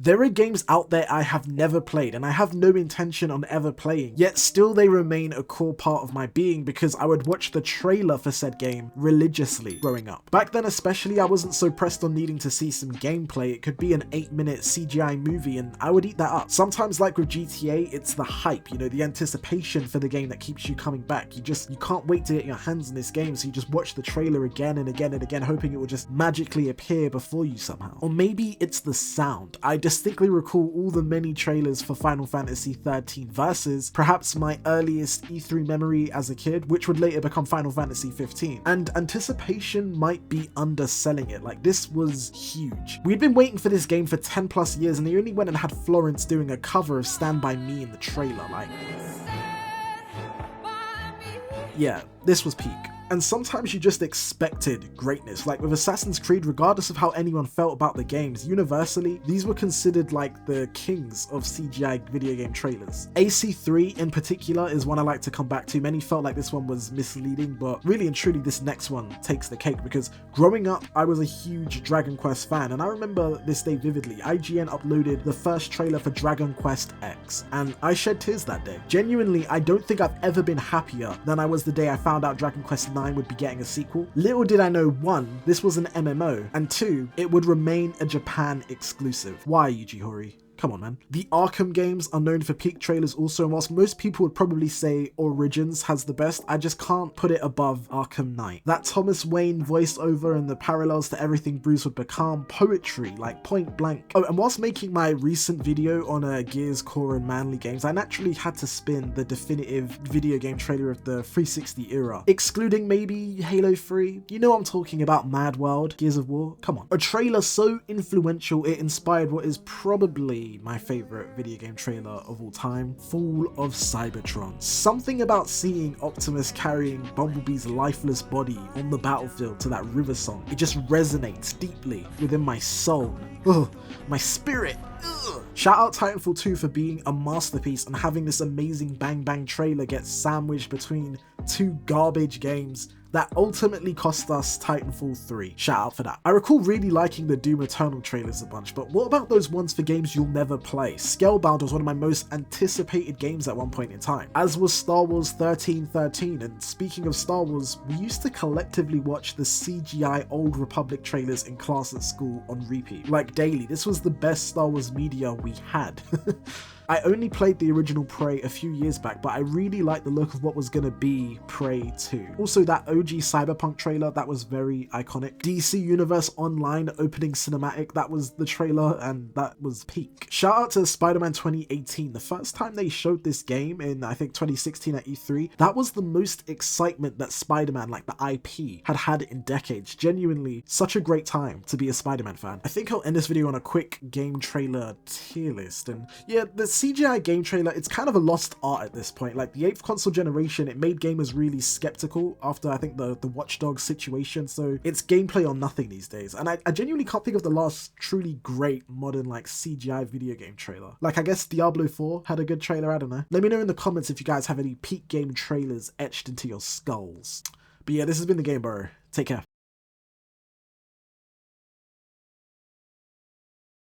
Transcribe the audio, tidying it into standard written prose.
There are games out there I have never played and I have no intention on ever playing, yet still they remain a core part of my being because I would watch the trailer for said game religiously growing up. Back then especially, I wasn't so pressed on needing to see some gameplay. It could be an 8-minute CGI movie and I would eat that up. Sometimes, like with GTA, it's the hype, you know, the anticipation for the game that keeps you coming back. You can't wait to get your hands on this game, so you just watch the trailer again and again and again, hoping it will just magically appear before you somehow. Or maybe it's the sound. I distinctly recall all the many trailers for Final Fantasy XIII Versus, perhaps my earliest E3 memory as a kid, which would later become Final Fantasy XV. And anticipation might be underselling it. Like, this was huge. We'd been waiting for this game for 10 plus years and they only went and had Florence doing a cover of Stand By Me in the trailer. Like, yeah, this was peak. And sometimes you just expected greatness. Like with Assassin's Creed, regardless of how anyone felt about the games, universally, these were considered like the kings of CGI video game trailers. AC3 in particular is one I like to come back to. Many felt like this one was misleading, but really and truly this next one takes the cake because growing up, I was a huge Dragon Quest fan and I remember this day vividly. IGN uploaded the first trailer for Dragon Quest X and I shed tears that day. Genuinely, I don't think I've ever been happier than I was the day I found out Dragon Quest IX would be getting a sequel. Little did I know, 1, this was an MMO, and 2, it would remain a Japan exclusive. Why, Yuji Horii? Come on, man. The Arkham games are known for peak trailers also, and whilst most people would probably say Origins has the best, I just can't put it above Arkham Knight. That Thomas Wayne voiceover and the parallels to everything Bruce would become, poetry, like point blank. Oh, and whilst making my recent video on Gears, Core and Manly games, I naturally had to spin the definitive video game trailer of the 360 era, excluding maybe Halo 3. You know I'm talking about Mad World, Gears of War, come on. A trailer so influential it inspired what is probably my favorite video game trailer of all time, Fall of Cybertron. Something about seeing Optimus carrying Bumblebee's lifeless body on the battlefield to that river song, it just resonates deeply within my soul. Ugh, my spirit. Ugh. Shout out Titanfall 2 for being a masterpiece and having this amazing bang bang trailer get sandwiched between two garbage games that ultimately cost us Titanfall 3. Shout out for that. I recall really liking the Doom Eternal trailers a bunch, but what about those ones for games you'll never play? Scalebound was one of my most anticipated games at one point in time, as was Star Wars 1313, and speaking of Star Wars, we used to collectively watch the CGI Old Republic trailers in class at school on repeat, like daily. This was the best Star Wars media we had. I only played the original Prey a few years back, but I really liked the look of what was gonna be Prey 2. Also, that OG Cyberpunk trailer, that was very iconic. DC Universe Online opening cinematic, that was the trailer and that was peak. Shout out to Spider-Man 2018. The first time they showed this game in, I think, 2016 at E3, that was the most excitement that Spider-Man, like the IP, had had in decades. Genuinely, such a great time to be a Spider-Man fan. I think I'll end this video on a quick game trailer tier list, and yeah, the CGI game trailer, it's kind of a lost art at this point. Like the 8th console generation, it made gamers really skeptical after I think the Watch Dogs situation, so it's gameplay on nothing these days. And I genuinely can't think of the last truly great modern like CGI video game trailer. Like I guess Diablo 4 had a good trailer, I don't know. Let me know in the comments if you guys have any peak game trailers etched into your skulls. But yeah, this has been the Game Bro. Take care.